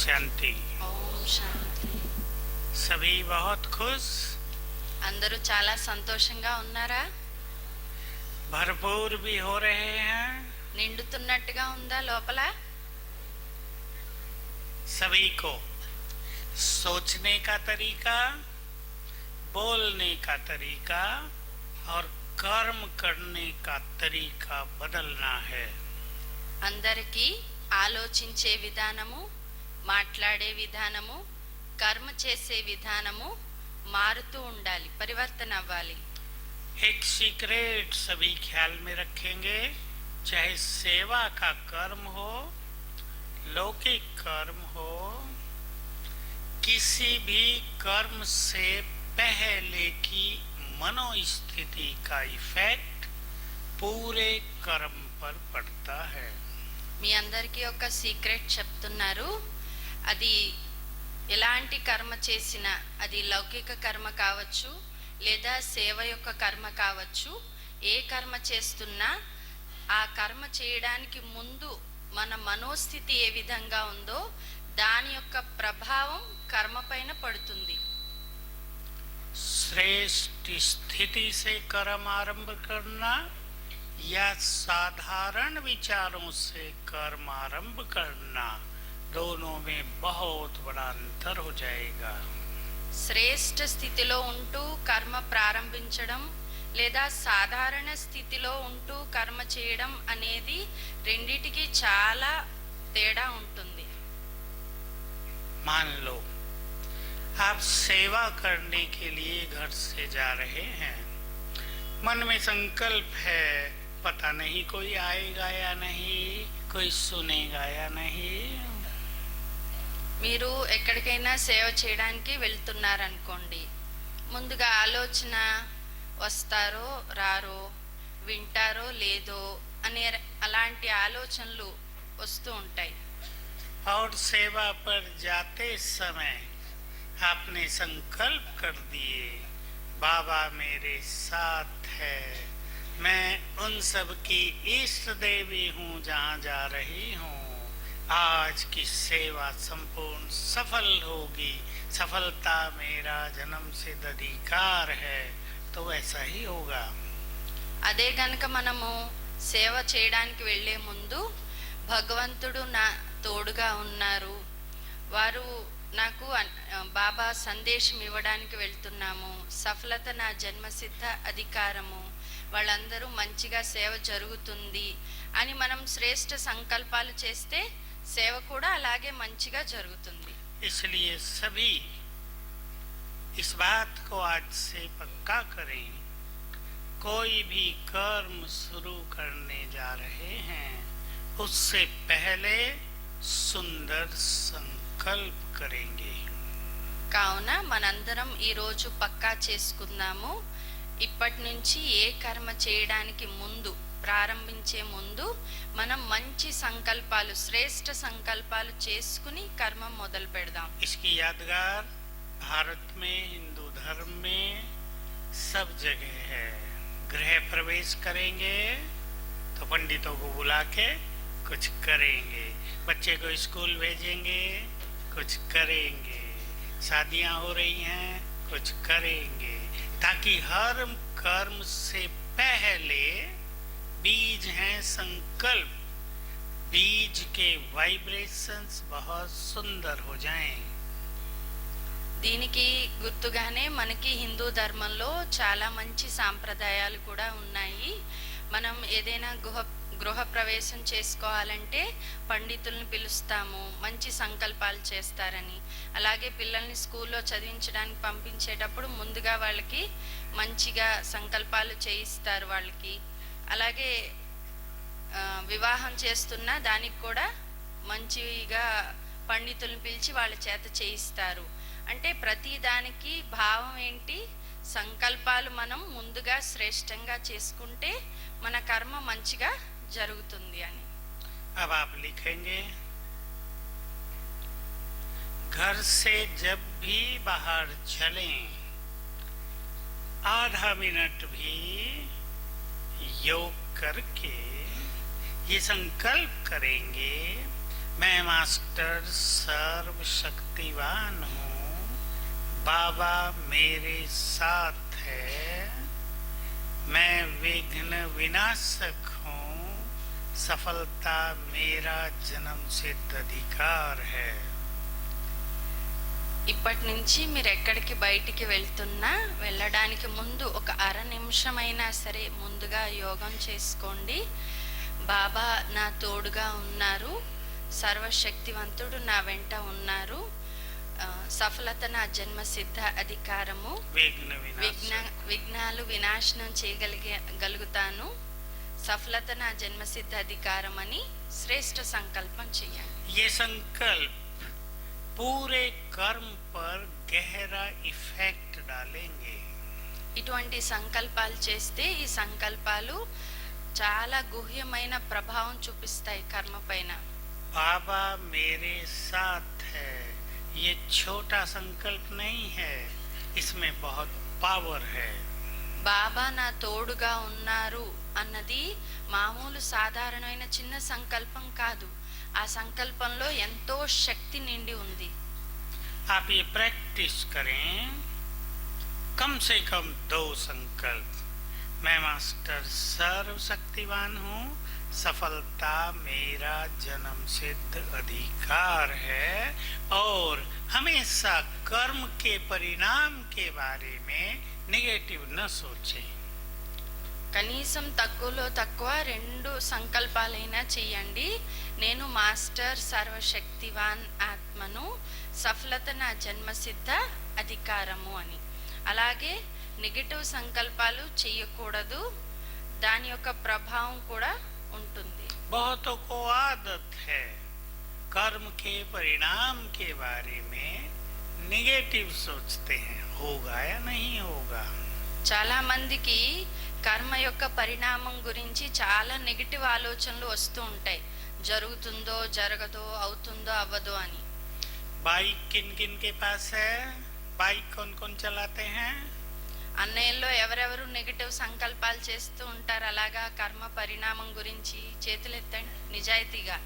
शांति। ఓం శాంతి. सभी बहुत खुश, అందరూ చాలా సంతోషంగా ఉన్నారా? भरपूर भी हो रहे हैं। నిండుతున్నట్టుగా ఉందా లోపల? सभी को सोचने का तरीका, बोलने का तरीका और कर्म करने का तरीका बदलना है। అందరికీ ఆలోచించే విధానము, మాట్లాడే విధానము, కర్మ చేసే విధానము మారుతూ ఉండాలి, పరివర్తన అవ్వాలి. एक सीक्रेट सभी ख्याल में रखेंगे, चाहे सेवा का कर्म हो, लौकिक कर्म हो, किसी भी कर्म से पहले की मनोस्थिति का इफेक्ट पूरे कर्म पर पड़ता है। మీ అందరికీ ఒక సీక్రెట్ చెప్తున్నారు. అది ఎలాంటి కర్మ చేసినా, అది లౌకిక కర్మ కావచ్చు లేదా సేవ యొక్క కర్మ కావచ్చు, ఏ కర్మ చేస్తున్నా ఆ కర్మ చేయడానికి ముందు మన మనోస్థితి ఏ విధంగా ఉందో దాని యొక్క ప్రభావం కర్మ పైన పడుతుంది. श्रेष्ठ स्थिति से कर्म आरंभ करना या साधारण विचारों से कर्म आरंभ करना, दोनों में बहुत बड़ा अंतर हो जाएगा। శ్రేష్ఠ స్థితిలో ఉంటూ కర్మ ప్రారంభించడం లేదా సాధారణ స్థితిలో ఉంటూ కర్మ చేయడం అనేది రెండిటికి చాలా తేడా ఉంటుంది. मान लो आप सेवा करने के लिए घर से जा रहे हैं, मन में संकल्प है, पता नहीं कोई आएगा या नहीं, कोई सुनेगा या नहीं। మీరు ఎక్కడికైనా సేవ చేయడానికి వెళ్తున్నారనుకోండి, ముందుగా ఆలోచన వస్తారో రారో, వింటారో లేదో అనే అలాంటి ఆలోచనలు వస్తూ ఉంటాయి. और सेवा पर जाते समय आपने संकल्प कर दिए, बाबा मेरे साथ है, मैं उन सब की इष्ट देवी हूँ जहाँ जा रही हूँ, आज की सेवा संपूर्ण सफल होगी, सफलता मेरा जन्म सिद्ध अधिकार है, तो वैसा ही होगा। అదే గనుక మనము సేవ చేయడానికి వెళ్ళే ముందు భగవంతుడు నా తోడుగా ఉన్నారు, వారు నాకు బాబా సందేశం ఇవ్వడానికి వెళ్తున్నాము, సఫలత నా జన్మసిద్ధ అధికారము, వాళ్ళందరూ మంచిగా సేవ జరుగుతుంది అని మనం శ్రేష్ఠ సంకల్పాలు చేస్తే సేవ కూడా అలాగే మంచిగా జరుగుతుంది. इसलिए सभी इस बात को आज से पक्का करें, कोई भी कर्म शुरू करने जा रहे हैं उससे पहले सुंदर संकल्प करेंगे। కావున మనందరం ఈరోజు పక్కా చేసుకుందాము, ఇప్పటి నుంచి ఏ కర్మ చేయడానికి ముందు, ప్రారంభించే ముందు మనం మంచి సంకల్పాలు, శ్రేష్ఠ సంకల్పాలు చేసుకుని కర్మ మొదలు పెడదాం. इसकी यादगार भारत में, हिंदू धर्म में सब जगह है। गृह प्रवेश करेंगे तो पंडितों को बुला के कुछ करेंगे, बच्चे को स्कूल भेजेंगे कुछ करेंगे, शादियां हो रही हैं कुछ करेंगे, ताकि हर कर्म से पहले बीज हैं संकल्प, बीज के वाइब्रेशंस बहुत सुंदर हो जाएं। దీనికి గుర్తుగానే మనకి హిందూ ధర్మంలో చాలా మంచి సాంప్రదాయాలు కూడా ఉన్నాయి. మనం ఏదైనా గృహ ప్రవేశం చేసుకోవాలంటే పండితుల్ని పిలుస్తాము, మంచి సంకల్పాలు చేస్తారని. అలాగే పిల్లల్ని స్కూల్లో చదివించడానికి పంపించేటప్పుడు ముందుగా వాళ్ళకి మంచిగా సంకల్పాలు చేయిస్తారు వాళ్ళకి. అలాగే వివాహం చేస్తున్నా దానికి కూడా మంచిగా పండితుల్ని పిలిచి వాళ్ళ చేత చేయిస్తారు. అంటే ప్రతి దానికి భావం ఏంటి? సంకల్పాలు మనం ముందుగా శ్రేష్టంగా చేసుకుంటే మన కర్మ మంచిగా జరుగుతుంది అని. अब आप लिखेंगे, घर से जब भी बाहर चलें आधा मिनट भी योग करके ये संकल्प करेंगे, मैं मास्टर सर्व सर्वशक्तिवान हूँ, बाबा मेरे साथ है, मैं विघ्न विनाशक हूँ, सफलता मेरा जन्म सिद्ध अधिकार है. ఇప్పటి నుంచి మీరు ఎక్కడికి బయటికి వెళ్తున్నా వెళ్ళడానికి ముందు ఒక అర నిమిషమైనా సరే ముందుగా యోగం చేసుకోండి. బాబా నా తోడుగా ఉన్నారు, సర్వశక్తివంతుడు నా వెంట ఉన్నారు, సఫలత నా జన్మ సిద్ధ అధికారము, విఘ్నాలు వినాశనం చేయగలుగుతాను, సఫలత నా జన్మ సిద్ధ అధికారం అని శ్రేష్ఠ సంకల్పం చేయండి. ये संकल्प पूरे कर्म पर गहरा इफेक्ट डालेंगे. ఇటువంటి సంకల్పాలు చేస్తే ఈ సంకల్పాలు చాలా గుహ్యమైన ప్రభావం చూపిస్తాయి కర్మ పైన. बाबा मेरे साथ है, ये छोटा संकल्प नहीं है, इसमें बहुत पावर है. బాబా నా తోడుగా ఉన్నారు అన్నది మామూలు సాధారణమైన చిన్న సంకల్పం కాదు. ఆ సంకల్పంలో ఎంతో శక్తి నిండి ఉంది. आप ये प्रैक्टिस करें, कम से कम 2 संकल्प. मैं मास्टर सर्वशक्तिवान हूँ, सफलता मेरा जन्म सिद्ध अधिकार है, और हमेशा कर्म के परिणाम के बारे में नेगेटिव न सोचें. కనీసం తక్కువలో తక్కువ 2 సంకల్పాలైనా చెయ్యండి. నేను మాస్టర్ సర్వశక్తివాన్ ఆత్మను, సఫలత నా జన్మసిద్ధ అధికారము అని. అలాగే నెగటివ్ సంకల్పాలు చెయ్యకూడదు, దాని యొక్క ప్రభావం కూడా ఉంటుంది. बहुतों को आदत है कर्म के परिणाम के बारे में नेगेटिव सोचते हैं, होगा या नहीं होगा. చాలా మందికి కర్మ యొక్క పరిణామం గురించి చాలా నెగటివ్ ఆలోచనలు వస్తూ ఉంటాయి. జరుగుతుందో జరగదో, అవుతుందో అవ్వదో అని. बाइक किन किन के पास है? बाइक कौन कौन चलाते हैं? అన్నయ్యల్లో ఎవరెవరు నెగటివ్ సంకల్పాలు చేస్తూ ఉంటారు అలాగా కర్మ పరిణామం గురించి? చేతులెత్తండి నిజాయితీగా.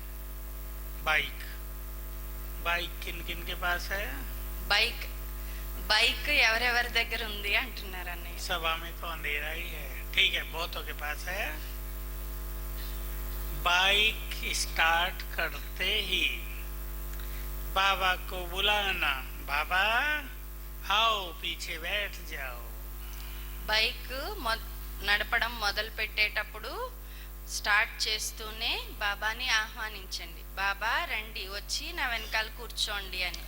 बाइक बाइक किन किन के पास है? బైక్ ఎవరెవరి దగ్గర ఉంది అంటున్నారు అన్నయ్య. सभा में तो अंधेरा ही है, ठीक है, बहुतों के पास है. बाइक स्टार्ट करते ही बाबा को बुलाना, बाबा आओ पीछे बैठ जाओ. బైక్ నడపడం మొదలు పెట్టేటప్పుడు స్టార్ట్ చేస్తూనే బాబాని ఆహ్వానించండి. బాబా రండి, వచ్చి నా వెనకాల కూర్చోండి అని.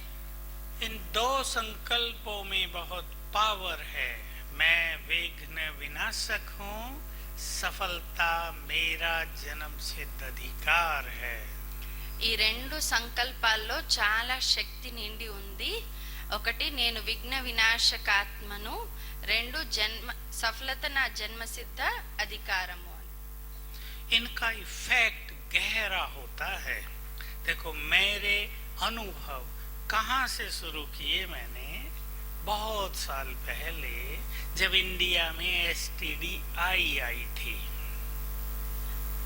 इन 2 संकल्पों में बहुत पावर है. मैं विघ्न विनाशक हूँ, सफलता मेरा जन्म सिद्ध अधिकार है. ఈ 2 సంకల్పాల్లో చాలా శక్తి నిండి ఉంది. ఒకటి నేను విఘ్న వినాశకాత్మను, 2 సఫలత నా జన్మసిద్ధ అధికారము. इनका इफेक्ट गहरा होता है. देखो मेरे अनुभव कहाँ से शुरू किए मैंने, बहुत साल पहले जब इंडिया में STD आई थी.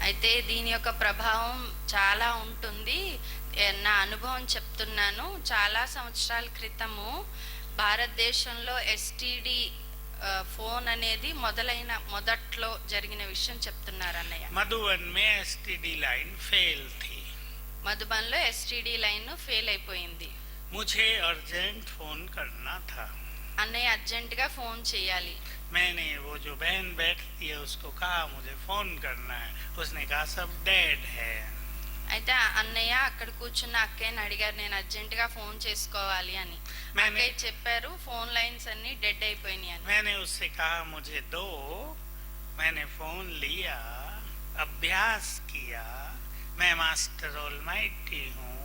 అయితే దీని యొక్క ప్రభావం చాలా ఉంటుంది. నా అనుభవం చెప్తున్నాను. చాలా సంవత్సరాల క్రితము భారతదేశంలో STD ఫోన్ అనేది మొదట్లో జరిగిన విషయం చెప్తున్నారు అన్నయ్య. मधुबन में STD लाइन फेल थी. మధుబన్లో STD లైన్ ఫెయిల్ అయిపోయింది. मुझे अर्जेंट फोन करना था. అన్నయ్య అర్జెంట్ గా ఫోన్ చేయాలి. मैंने वो जो बहन बैठती है उसको कहा मुझे फोन करना है. उसने कहा सब डेड है. అయితే అన్నయ్య అక్కడ కూర్చున్న అక్కయ్యని అడిగారు, నేను అర్జెంట్ గా ఫోన్ చేసుకోవాలి అని. అక్కయ్య చెప్పారు ఫోన్ లైన్స్ అన్ని డెడ్ అయిపోయినాయి అని. मैंने उससे कहा मुझे दो. मैंने फोन लिया, अभ्यास किया, मैं मास्टर ऑलमाइटी हूँ,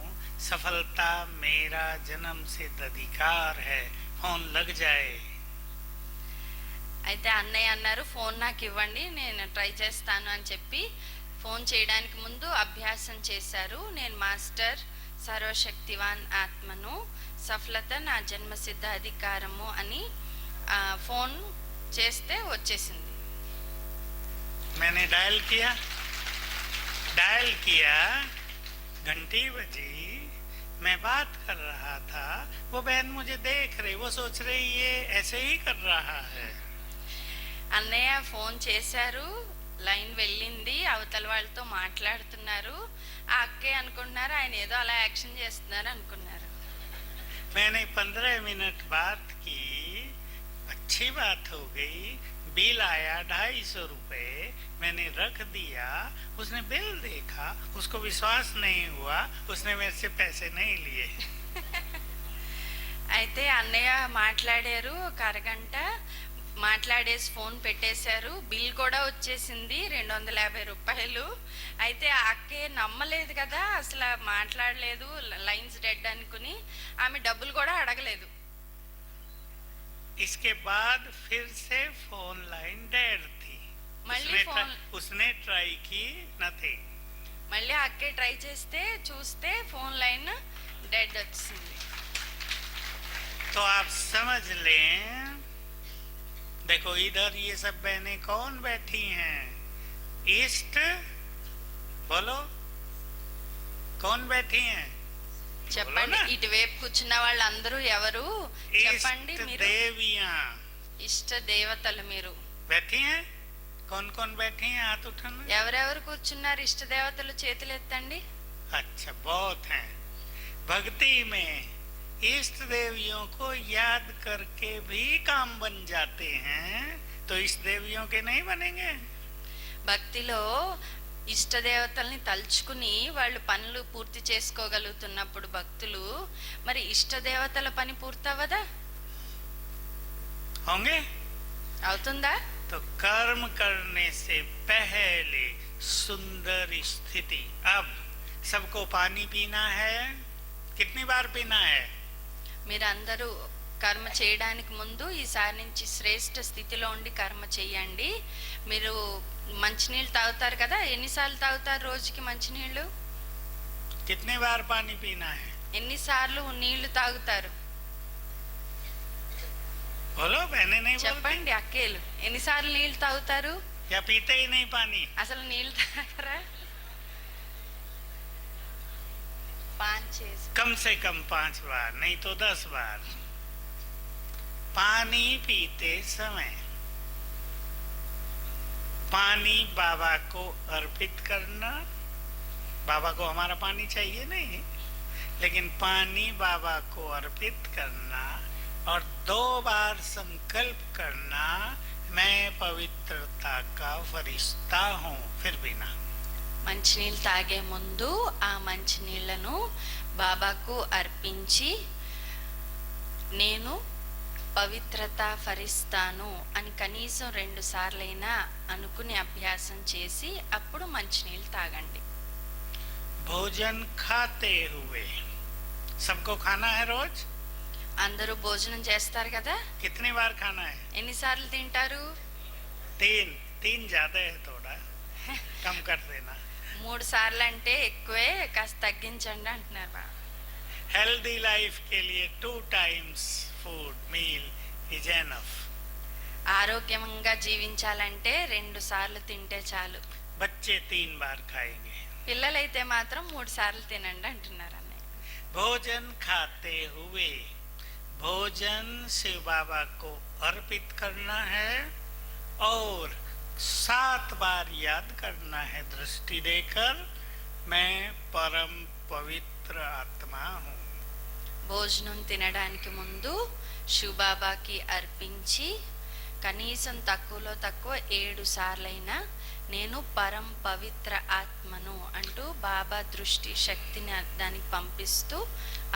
सफलता मेरा जन्म सिद्ध अधिकार है, फोन लग जाए. అయితే అన్నయ్య అన్నారు ఫోన్ నాకు ఇవ్వండి, నేను ట్రై చేస్తాను అని చెప్పి ఫోన్ చేయడానికి ముందు అభ్యాసం చేశారు. నేను మాస్టర్ సర్వశక్తివాన్ ఆత్మను, సఫలత నా జన్మసిద్ధ అధికారము అని ఫోన్ చేస్తే వచ్చేసింది. मैंने डायल किया, घंटी बजी, मैं बात कर रहा बहन मुझे देख रही, वो सोच रही ये ऐसे ही कर रहा है। అన్నయ్య ఫోన్ చేశారు, లైన్ వెళ్ళింది, అవతల వాళ్ళతో మాట్లాడుతున్నారు. ఆ అక్కే అనుకుంటున్నారు ఆయన ఏదో అలా యాక్షన్ చేస్తున్నారు అనుకున్నారు. मैंने 15 मिनट बात की, अच्छी बात हो गई, बिल आया 250 रुपए, मैंने रख दिया, उसने बिल देखा, उसको विश्वास नहीं हुआ, उसने मेरे से पैसे नहीं लिए। అయితే అన్నయ్య మాట్లాడారు, ఒక అరగంట మాట్లాడేసి ఫోన్ పెట్టేశారు, బిల్ కూడా వచ్చేసింది 250 రూపాయలు. అయితే ఆ అక్కే నమ్మలేదు కదా, అసలు మాట్లాడలేదు, లైన్స్ డెడ్ అనుకుని ఆమె డబ్బులు కూడా అడగలేదు. इसके बाद फिर से फोन लाइन डेड थी, उसने ट्राई की, नथिंग। మళ్ళీ ఆ అక్కే ట్రై చేస్తే చూస్తే ఫోన్ లైన్ డెడ్ వచ్చింది. तो आप समझ लें, देखो इधर ये सब बहनें कौन बैठी हैं? ईस्ट बोलो, कौन बैठी हैं? చెప్పండి, ఇటువైపు కూర్చున్న వాళ్ళందరూ ఎవరు చెప్పండి. इष्ट మీరు देवियां ఇష్ట దేవతలు మీరు बैठी हैं। कौन कौन बैठी हैं? हाथ उठाना। ఎవరెవరు కూర్చున్నారు ఇష్ట దేవతలు? చేతులు ఎత్తండి. अच्छा, बहुत हैं। भक्ति में इष्ट देवियों को याद करके भी काम बन जाते हैं, तो इष्ट देवियों के नहीं बनेंगे? భక్తిలో ఇష్ట దేవతల్ని తలుచుకుని వాళ్ళు పనులు పూర్తి చేసుకోగలుగుతున్నప్పుడు భక్తులు, మరి ఇష్ట దేవతల పని పూర్తవదా? होंगे। అవుతుందా? तो कर्म करने से पहले सुंदर स्थिति। अब सबको पानी पीना है, कितनी बार पीना है? మీరందరూ కర్మ చేయడానికి ముందు ఈసారి నుంచి శ్రేష్ఠ స్థితిలో ఉండి కర్మ చేయండి. మీరు మంచినీళ్ళు తాగుతారు కదా, ఎన్నిసార్లు తాగుతారు రోజుకి మంచినీళ్ళు? कितने बार पानी पीना है? ఎన్నిసార్లు నీళ్లు తాగుతారు? बोलो, बहने नहीं बोलती? చెప్పండి అక్కేలు, ఎన్నిసార్లు నీళ్లు తాగుతారు? या पीते ही नहीं पानी? అసలు నీళ్లు తాగరా? 5-6 कम से कम 5 बार, नहीं तो 10 बार। पानी पीते समय पानी बाबा को अर्पित करना। बाबा को हमारा पानी चाहिए नहीं, लेकिन पानी बाबा को अर्पित करना और 2 बार संकल्प करना, मैं पवित्रता का फरिश्ता हूँ, फिर पीना। మంచినీళ్ళు తాగే ముందు ఆ మంచినీళ్లను బాబాకు అర్పించి నేను పవిత్రత ఫరిస్తాను అని కనీసం 2 సార్లైనా అనుకుని అభ్యాసం చేసి అప్పుడు మంచినీళ్ళు తాగండి. भोजन खाते हुए, सबको खाना है रोज? అందరూ భోజనం చేస్తారు కదా, कितनी बार खाना है? ఎన్నిసార్లు తింటారు? 3 ज्यादा है, थोड़ा कम कर देना। 3 సార్లు అంటే ఎక్కువే, కాస్త తగ్గించండి అంటున్నారు బాబా. हेल्दी लाइफ के लिए 2 times food meal is enough. ఆరోగ్యంగా జీవించాలంటే 2 సార్లు తింటే చాలు. बच्चे 3 बार खाएंगे। పిల్లలైతే మాత్రం 3 సార్లు తినండి అంటున్నారు అన్నయ్య. भोजन खाते हुए भोजन शिव बाबा को अर्पित करना है और 7 बार याद करना है दृष्टि देकर, मैं परम पवित्र आत्मा हूँ। భోజనం తినడానికి ముందు శివబాబాకి అర్పించి కనీసం తక్కువలో తక్కువ 7 సార్లైనా నేను పరం పవిత్ర ఆత్మను అంటూ బాబా దృష్టి శక్తిని దానికి పంపిస్తూ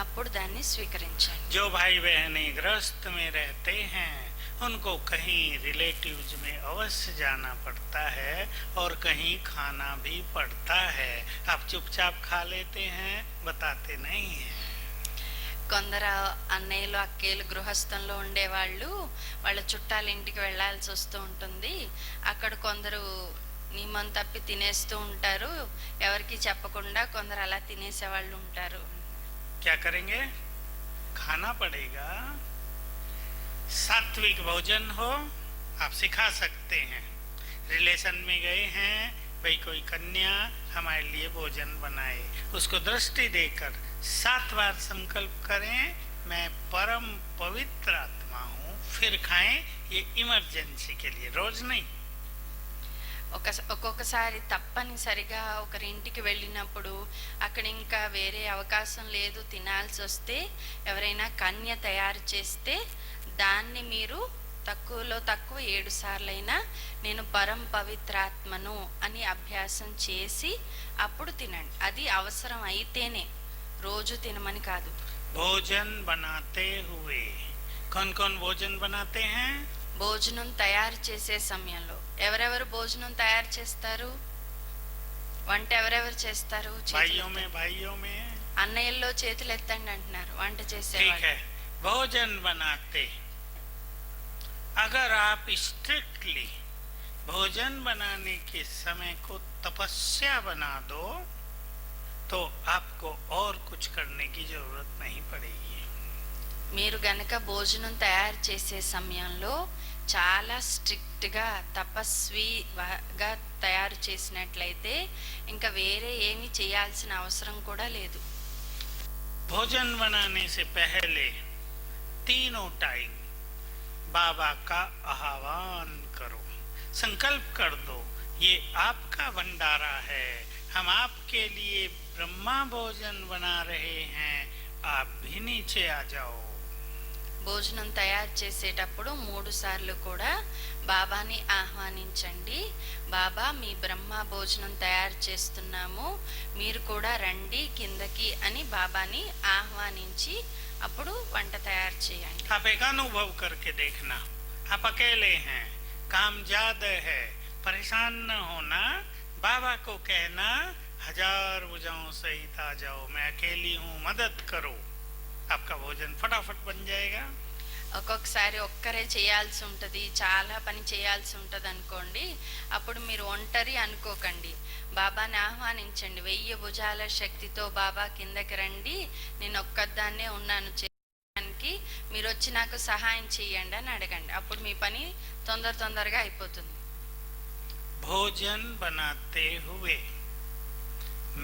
అప్పుడు దాన్ని స్వీకరించండి. जो भाई बहनें गृहस्थ में रहते हैं उनको कहीं रिलेटिव्स में अवश्य जाना पड़ता है और कहीं खाना भी पड़ता है। आप चुपचाप खा लेते हैं, बताते नहीं हैं। కొందరు అన్నయ్యలు అక్కేలు గృహస్థంలో ఉండేవాళ్ళు వాళ్ళ చుట్టాల ఇంటికి వెళ్ళాల్సి వస్తూ ఉంటుంది. అక్కడ కొందరు నియమం తప్పి తినేస్తూ ఉంటారు, ఎవరికి చెప్పకుండా కొందరు అలా తినేసేవాళ్ళు ఉంటారు. क्या करेंगे? खाना पड़ेगा। सात्विक भोजन हो, आप सिखा सकते हैं। रिलेशन में गए हैं, भाई कोई कन्या हमारे लिए भोजन बनाए, उसको दृष्टि देकर 7 बार संकल्प करें, मैं परम पवित्र आत्मा हूँ, फिर खाएं, ये इमरजेंसी के लिए, रोज नहीं। ఒక్కొక్కసారి తప్పనిసరిగా ఒకరింటికి వెళ్ళినప్పుడు అక్కడ ఇంకా వేరే అవకాశం లేదు, తినాల్సి వస్తే ఎవరైనా కన్య తయారు చేస్తే దాన్ని మీరు తక్కువలో తక్కువ 7 సార్లైనా నేను పరం పవిత్రాత్మను అని అభ్యాసం చేసి అప్పుడు తినండి. అది అవసరం అయితేనే, రోజు తినమని కాదు. भोजन बनाते हुए कौन कौन भोजन बनाते हैं? భోజనం తయారు చేసే సమయంలో ఎవరెవరు భోజనం తయారు చేస్తారు? వంట ఎవరెవరు చేస్తారు? भाइयों में అన్నయ్యల్లో చేతులు ఎత్తండి అంటున్నారు వంట ठीक చేసేవాళ్ళు. है, भोजन बनाते, अगर आप स्ट्रिक्टली भोजन बनाने के समय को तपस्या बना दो तो आपको और कुछ करने की जरूरत नहीं पड़ेगी. మీరు గనక భోజనం తయారు చేసే సమయంలో చాలా స్ట్రిక్ట్గా తపస్విగా తయారు చేసినట్లయితే ఇంకా వేరే ఏమీ చేయాల్సిన అవసరం కూడా లేదు. भोजन बनाने से पहले तीनों टाइम बाबा का आह्वान करो, संकल्प कर दो ये आपका भंडारा है, हम आपके लिए ब्रह्मा भोजन बना रहे हैं, आप भी नीचे आ जाओ. భోజనం తయారు చేసేటప్పుడు 3 సార్లు కూడా బాబాని ఆహ్వానించండి. బాబా మీ బ్రహ్మ భోజనం తయారు చేస్తున్నాము, మీరు కూడా రండి కిందకి అని బాబాని ఆహ్వానించి అప్పుడు వంట తయారు చేయండి. आप एक अनुभव करके देखना, आप अकेले हैं, काम ज्यादा है, परेशान न होना, बाबा को कहना 1000 भुजाओं सहित आ जाओ, मैं अकेली हूँ, मदद करो, आपका भोजन फटाफट बन जाएगा. ఒక్కొక్కసారి ఒక్కరే చేయాల్సి ఉంటుంది, చాలా పని చేయాల్సి ఉంటుంది అనుకోండి. అప్పుడు మీరు ఒంటరి అనుకోకండి, బాబాని ఆహ్వానించండి. 1000 భుజాల శక్తితో బాబా కిందకి రండి, నేను ఒక్కదాన్నే ఉన్నాను చేయడానికి, మీరు వచ్చి నాకు సహాయం చేయండి అని అడగండి. అప్పుడు మీ పని తొందరగా అయిపోతుంది. भोजन बनाते हुए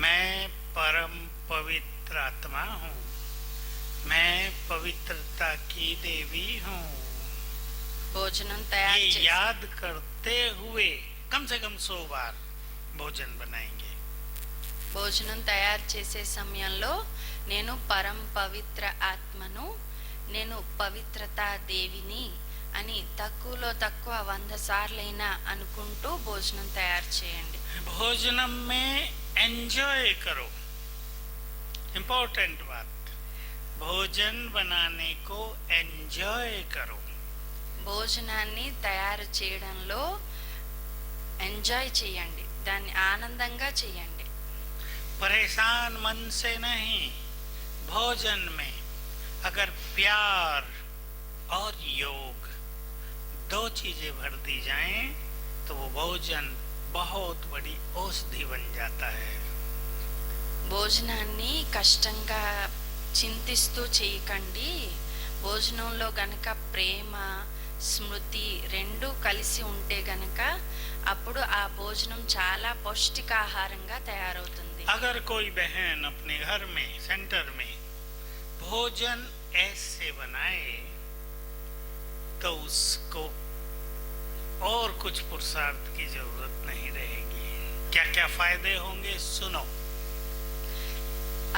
मैं परम पवित्र आत्मा हूँ, मैं पवित्रता की देवी हूँ, భోజనం ये తయారు చేసి याद करते हुए कम से कम 100 बार भोजन बनाएंगे. భోజనం తయారు చేసే సమయంలో నేను పరం పవిత్ర ఆత్మను, నేను పవిత్రతా దేవిని అని తక్కువలో తక్కువ 100 సార్లైనా అనుకుంటూ భోజనం తయారు చేయండి. भोजनम में एंजॉय करो, इम्पोर्टेंट बात, भोजन बनाने को एंजॉय करो. భోజనాన్ని తయారు చేయడంలో ఎంజాయ్ చేయండి, దాన్ని ఆనందంగా చేయండి. परेशान मन से नहीं, भोजन में अगर प्यार और योग 2 चीजें भर दी जाएं तो वो भोजन बहुत बड़ी औषधि बन जाता है. భోజనాన్ని కష్టంగా చింతిస్తూ చేయకండి. భోజనంలో గనక ప్రేమ స్మృతి 2 కలిసి ఉంటే గనక అప్పుడు ఆ భోజనం చాలా పౌష్టికాహారంగా తయారవుతుంది. अगर कोई बहन अपने घर में सेंटर में भोजन ऐसे बनाए तो उसको और कुछ पुरुषार्थ की जरूरत नहीं रहेगी. क्या क्या फायदे होंगे सुनो.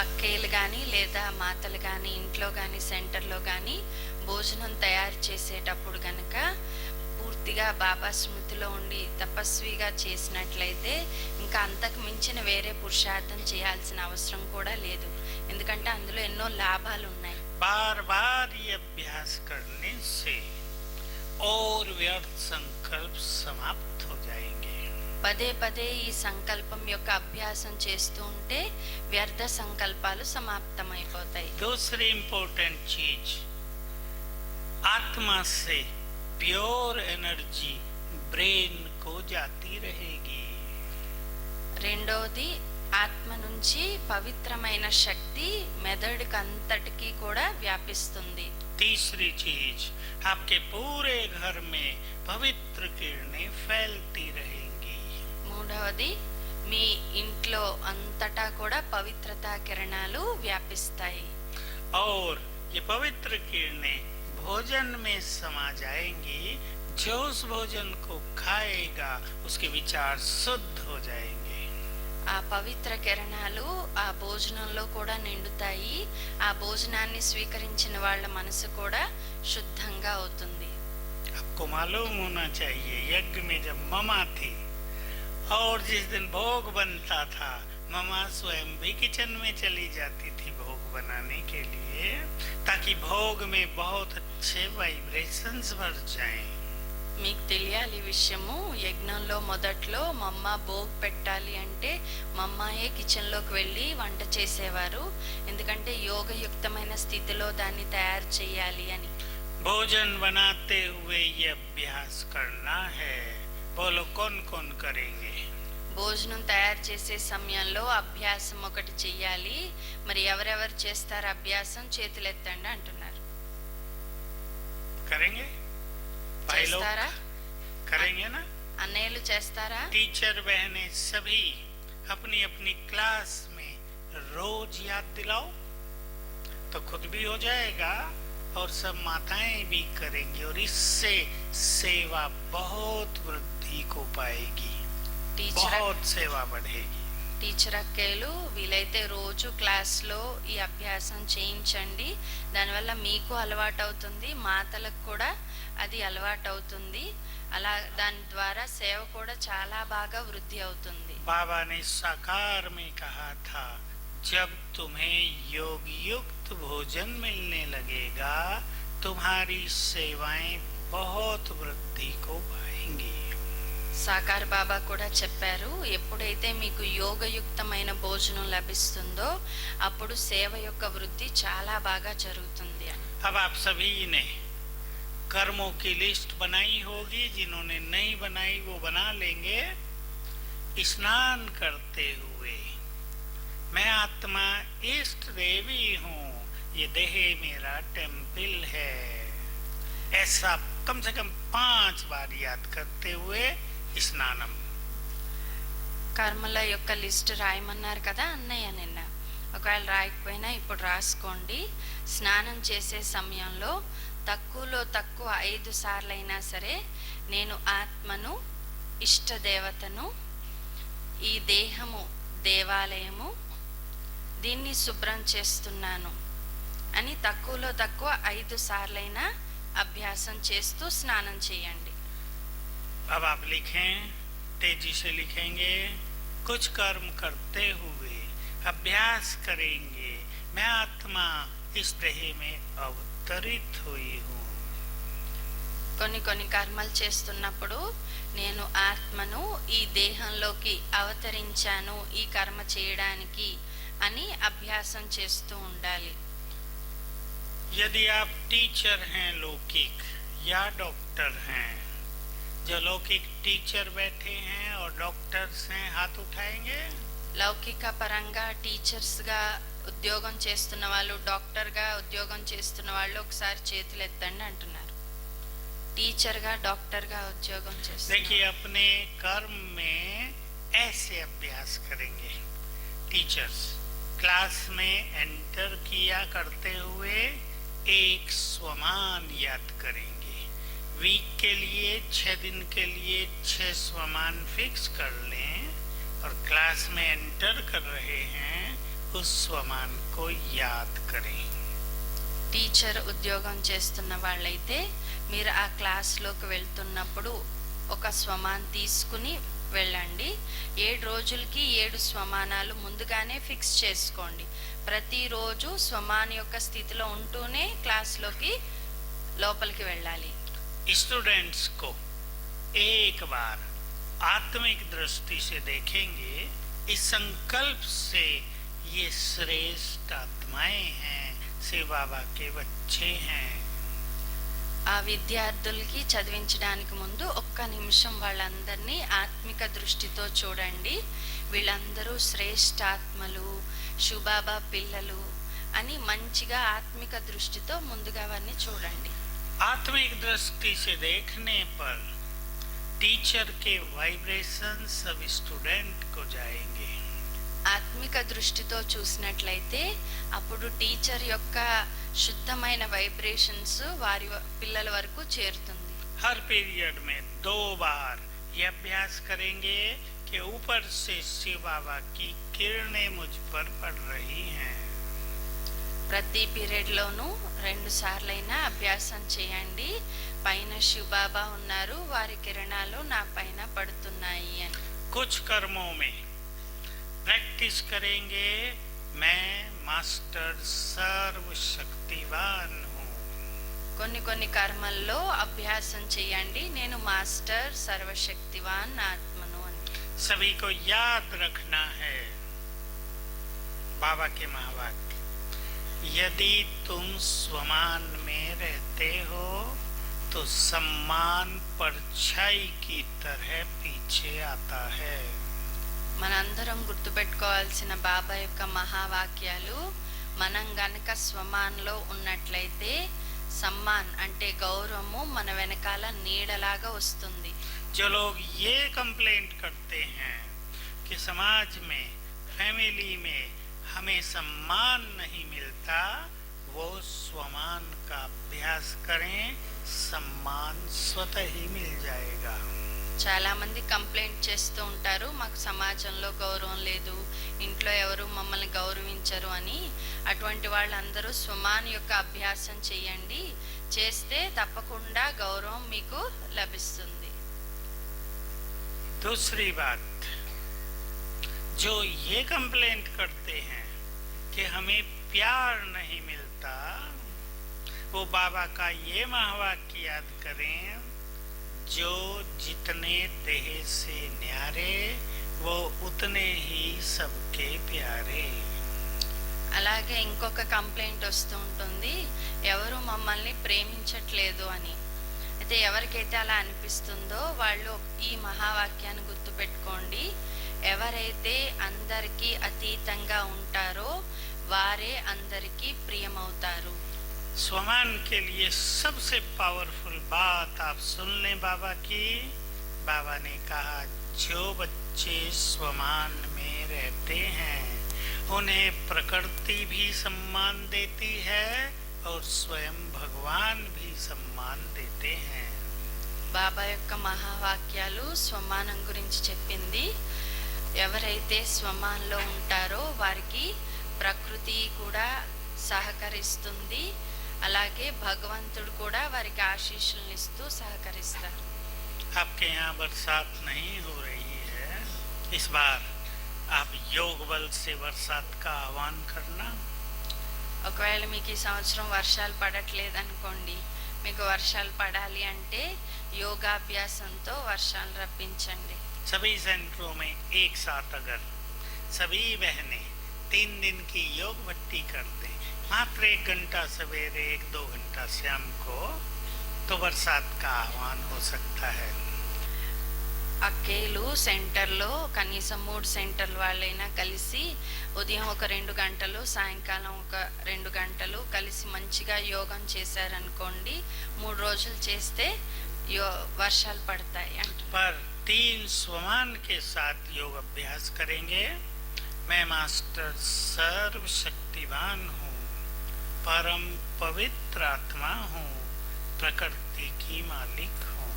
అక్కేలు కానీ లేదా మాతలు కానీ ఇంట్లో కానీ సెంటర్లో కానీ భోజనం తయారు చేసేటప్పుడు గనక పూర్తిగా బాబా స్మృతిలో ఉండి తపస్విగా చేసినట్లయితే ఇంకా అంతకు మించిన వేరే పురుషార్థం చేయాల్సిన అవసరం కూడా లేదు, ఎందుకంటే అందులో ఎన్నో లాభాలు ఉన్నాయి. बार बार ये अभ्यास करने से और व्यर्थ संकल्प समाप्त हो जाएंगे. పదే పదే ఈ సంకల్పం యొక్క అభ్యాసం చేస్తూ ఉంటే వ్యర్థ సంకల్పాలు సమాప్తమైపోతాయి. दूसरी इम्पोर्टेंट चीज, आत्मा से प्योर एनर्जी ब्रेन को जाती रहेगी. రెండోది, ఆత్మ నుంచి పవిత్రమైన శక్తి మెదడుకంతటికి కూడా వ్యాపిస్తుంది. तीसरी चीज, आपके पूरे घर में पवित्र किरणें फैलती रहेंगी. మూడవది, మీ ఇంట్లో అంతటా కూడా పవిత్రతా కిరణాలు వ్యాపిస్తాయి. और ये पवित्र किरणें भोजन में समा जाएंगी। जो उस भोजन को खाएगा उसके विचार शुद्ध हो जाएंगे। ఆ పవిత్ర కిరణాలు ఆ భోజనంలో కూడా నిండుతాయి. ఆ భోజనాన్ని స్వీకరించిన వాళ్ళ మనసు కూడా శుద్ధంగా అవుతుంది. आपको मालूम होना चाहिए, यज्ञ में जब ममा थी और जिस दिन भोग बनता था, ममा स्वयं भी किचन में चली जाती थी भोग बनाने के लिए, ताकि भोग में बहुत अच्छे वाइब्रेशंस भर जाएं। మీకు తెలియాలి ఈ విషయము. యజ్ఞంలో మొదట్లో మమ్మ భోగ్ పెట్టాలి అంటే మమ్మాయే కిచెన్లోకి వెళ్ళి వంట చేసేవారు. ఎందుకంటే యోగయుక్తమైన స్థితిలో దాన్ని తయారు చేయాలి అని. भोजन बनाते हुए ये अभ्यास करना है। बोलो कौन कौन करेंगे? భోజనం తయారు చేసే సమయంలో అభ్యాసం ఒకటి చెయ్యాలి. మరి ఎవరెవరు చేస్తారు అభ్యాసం? చేతులెత్తండి అంటున్నారు. करेंगे? भाई लोग చేస్తారా? करेंगे ना? అన్నయ్యలు చేస్తారా? टीचर बहनें सभी अपनी अपनी क्लास में रोज याद दिलाओ तो खुद भी हो जाएगा और सब माताएं भी करेंगी और इससे सेवा बहुत वृद्धि को पाएगी, టీచర్ बहुत सेवा बढ़ेगी। టీచర్ అక్కలు వీలైతే రోజు క్లాస్లో ఈ అభ్యాసం చేయించండి. దానివల్ల మీకు అలవాటు అవుతుంది, మాతలకు కూడా అది అలవాటు అవుతుంది. అలా దాని ద్వారా సేవ కూడా చాలా బాగా వృద్ధి అవుతుంది. बाबा ने साकार में कहा था, जब तुम्हें योग युक्त भोजन मिलने लगेगा तुम्हारी सेवाएं बहुत वृद्धि को पाएंगी। సాకార్ బాబా కూడా చెప్పారు, ఎప్పుడైతే మీకు యోగయుక్తమైన భోజనం లభిస్తుందో అప్పుడు సేవ యొక్క వృద్ధి చాలా బాగా జరుగుతుంది అని. अब आप सभी ने कर्मों की लिस्ट बनाई होगी, जिन्होंने नहीं बनाई वो बना लेंगे। स्नान करते हुए मैं आत्मा इष्ट देवी हूँ, ये देह मेरा टेम्पल है, ऐसा कम से कम 5 बार याद करते हुए स्नानम। కర్మల యొక్క లిస్ట్ రాయమన్నారు కదా అన్నయ్య నిన్న. ఒకవేళ రాయకపోయినా ఇప్పుడు రాసుకోండి. స్నానం చేసే సమయంలో తక్కువలో తక్కువ 5 సార్లైనా సరే నేను ఆత్మను, ఇష్టదేవతను, ఈ దేహము దేవాలయము, దీన్ని శుభ్రం చేస్తున్నాను అని తక్కువలో తక్కువ 5 సార్లైనా అభ్యాసం చేస్తూ స్నానం చేయండి. अब आप लिखें, तेजी से लिखेंगे। कुछ कर्म करते हुए अभ्यास करेंगे, मैं आत्मा इस देह में अवतरित हुई हूँ। కొన్ని కొన్ని కర్మలు చేస్తున్నప్పుడు నేను ఆత్మను ఈ దేహంలోకి అవతరించాను ఈ కర్మ చేయడానికి అని అభ్యాసం చేస్తూ ఉండాలి. यदि आप टीचर हैं लौकिक या डॉक्टर हैं, जो लौकिक टीचर बैठे हैं और डॉक्टर्स हैं, हाथ उठाएंगे। లౌకిక పరంగా టీచర్స్గా ఉద్యోగం చేస్తున్న వాళ్ళు, డాక్టర్గా ఉద్యోగం చేస్తున్న వాళ్ళు ఒకసారి చేతులు ఎత్తండి అంటున్నారు. టీచర్గా డాక్టర్గా ఉద్యోగం చేస్తున్నారు. देखिए, अपने कर्म में ऐसे अभ्यास करेंगे। टीचर्स क्लास में एंटर किया करते हुए एक स्वमान याद करेंगे। वीक के लिए 6 दिन के लिए 6 स्वमान फिक्स कर लें और क्लास में एंटर कर रहे हैं उस स्वमान को याद करें। టీచర్ ఉద్యోగం చేస్తున్న వాళ్ళైతే మీరు ఆ క్లాస్లోకి వెళ్తున్నప్పుడు ఒక స్వమాన్ తీసుకుని వెళ్ళండి. 7 రోజులకి 7 స్వమానాలు ముందుగానే ఫిక్స్ చేసుకోండి. ప్రతిరోజు స్వమాన్ యొక్క స్థితిలో ఉంటూనే క్లాస్లోకి లోపలికి వెళ్ళాలి. स्टूडेंट्स को एक बार आत्मिक दृष्टि से देखेंगे, इस संकल्प से ये श्रेष्ठ आत्माएं हैं, शिव बाबा के बच्चे हैं। ఆ విద్యార్థులకి చదివించడానికి ముందు ఒక్క నిమిషం వాళ్ళందరినీ ఆత్మిక దృష్టితో చూడండి. వీళ్ళందరూ శ్రేష్ఠ ఆత్మలు, శివబాబా పిల్లలు అని మంచిగా ఆత్మిక దృష్టితో ముందుగా వారిని చూడండి. आत्मिक दृष्टि से देखने पर टीचर के वाइब्रेशन सब स्टूडेंट को जाएंगे। ఆత్మిక దృష్టితో చూసినట్లయితే అప్పుడు టీచర్ యొక్క శుద్ధమైన వైబ్రేషన్స్ వారి పిల్లల వరకు చేరుతుంది. हर पीरियड में 2 बार ये अभ्यास करेंगे कि ऊपर से शिव बाबा की किरणें मुझ पर पड़ रही हैं. ప్రతి పీరియడ్ లోనూ 2 సార్లైనా అభ్యాసం చేయండి. పైన శివబాబా ఉన్నారు, వారి కిరణాలు నా పైన పడుతున్నాయి అని. कुछ कर्मों में प्रैक्टिस करेंगे मैं मास्टर सर्वशक्तिवान हूँ. కొన్ని కర్మల్లో అభ్యాసం చేయండి నేను మాస్టర్ సర్వశక్తివాన్ ఆత్మను అని. सभी को याद रखना है बाबा के महावाक्य, यदि तुम स्वमान में रहते हो तो सम्मान परछाई की तरह पीछे आता है. మనందరం గుర్తుపెట్టుకోవాల్సిన బాబా యొక్క మహావాక్యాలు, మనం గనక స్వమాన్లో ఉన్నట్లయితే సమ్మాన్ అంటే గౌరవము మన వెనకాల నీడలాగా వస్తుంది. जो लोग ये कंप्लेंट करते हैं कि समाज में, फैमिली में हमें सम्मान नहीं मिलता, वो स्वमान का अभ्यास करें, सम्मान स्वतः ही मिल जाएगा. చాలా మంది కంప్లైంట్ చేస్తూ ఉంటారు, మాకు సమాజంలో గౌరవం లేదు, ఇంట్లో ఎవరు మమ్మల్ని గౌరవించరు అని. అటువంటి వాళ్ళందరూ స్వమాన్ యొక్క అభ్యాసం చేయండి, చేస్తే తప్పకుండా గౌరవం మీకు లభిస్తుంది. दूसरी बात, जो ये कंप्लेंट करते हैं कि हमें प्यार नहीं मिलता, वो बाबा का ये महावाक्य याद करें, जो जितने देह से न्यारे वो उतने ही सबके प्यारे. అలాగే ఇంకొక కంప్లైంట్ వస్తూ ఉంటుంది, ఎవరు మమ్మల్ని ప్రేమించట్లేదు అని. అయితే ఎవరికైతే అలా అనిపిస్తుందో వాళ్ళు ఈ మహావాక్యాన్ని గుర్తుపెట్టుకోండి, ఎవరైతే అందరికీ అతీతంగా ఉంటారో వారే అందరికీ ప్రియమవుతారు. स्वमान के लिए सबसे पावरफुल बात आप सुन लें बाबा की. बाबा ने कहा, जो बच्चे स्वमान में रहते हैं उन्हें प्रकृति भी सम्मान देती है और स्वयं भगवान भी सम्मान देते हैं. బాబా యొక్క మహావాక్యాలు స్వమానం గురించి చెప్పింది. ఎవరైతే స్వమాన్లో ఉంటారో వారికి ప్రకృతి కూడా సహకరిస్తుంది, అలాగే భగవంతుడు కూడా వారికి ఆశీస్సులను ఇస్తూ సహకరిస్తారు. आपके यहाँ बरसात नहीं हो रही है, इस बार आप योग बल से बरसात का आह्वान करना. ఒకవేళ మీకు ఈ సంవత్సరం వర్షాలు పడట్లేదు అనుకోండి, మీకు వర్షాలు పడాలి అంటే యోగాభ్యాసంతో వర్షాలు రప్పించండి. सभी सेंटरों में एक साथ अगर सभी बहनें 3 दिन की योग भट्टी कर दें, मात्र 1 घंटा सवेरे 1-2 घंटा शाम को, तो बरसात का आह्वान हो सकता है. అక్కేలు సెంటర్లో కనీసం 3 సెంటర్ల వాళ్ళైనా కలిసి ఉదయం ఒక 2 గంటలు, సాయంకాలం ఒక 2 గంటలు కలిసి మంచిగా యోగం చేశారనుకోండి, 3 రోజులు చేస్తే వర్షాలు పడతాయి అంట. पर 3 स्वमान के साथ योग अभ्यास करेंगे. मैं मास्टर सर्वशक्तिवान हूँ, परम पवित्र आत्मा हूँ, प्रकृति की मालिक हूँ.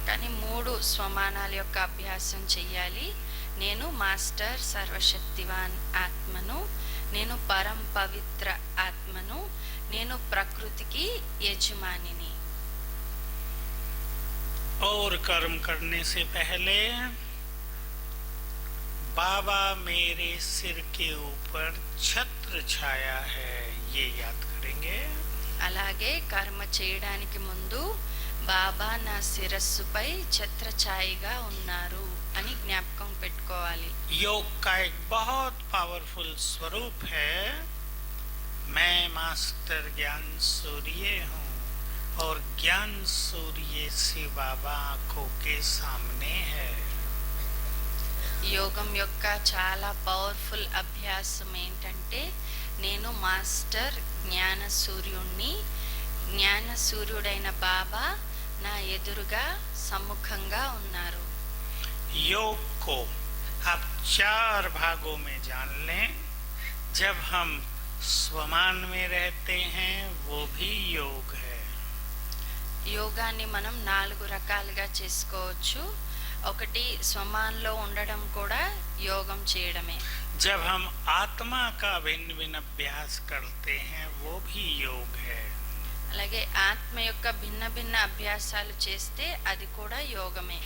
కానీ 3 స్వమానాల యొక్క అభ్యాసం చెయ్యాలి. నేను మాస్టర్ సర్వశక్తివాన్ ఆత్మను, నేను పరం పవిత్ర ఆత్మను, నేను ప్రకృతికి యజమానిని. और कर्म करने से पहले बाबा मेरे सिर के ऊपर छत्र छाया है, ये याद करेंगे. అలాగే కర్మ చేయడానికి ముందు బాబా నా శిరస్సుపై ఛత్రఛాయిగా ఉన్నారు అని జ్ఞాపకం పెట్టుకోవాలి. योग का एक बहुत पावरफुल स्वरूप है, मैं मास्टर ज्ञान सूर्य हूँ और ज्ञान सूर्य से बाबा आंखों के सामने है. యోగం యొక్క చాలా పవర్ఫుల్ అభ్యాసం ఏంటంటే, నేను మాస్టర్ జ్ఞాన సూర్యుణ్ణి, జ్ఞాన సూర్యుడైన బాబా నా ఎదురుగా సమ్ముఖంగా ఉన్నారు. योग को आप 4 भागों में जान लें। जब हम स्वमान में रहते हैं वो भी योग है। యోగాన్ని మనం 4 రకాలుగా చేసుకోవచ్చు. ఒకటి స్వమాన్లో ఉండడం కూడా యోగం చేయడమే. जब हम आत्मा का भिन्न भिन्न अभ्यास करते हैं वो भी योग है। అలాగే ఆత్మ యొక్క భిన్న భిన్న అభ్యాసాలు చేస్తే అది కూడా యోగమే.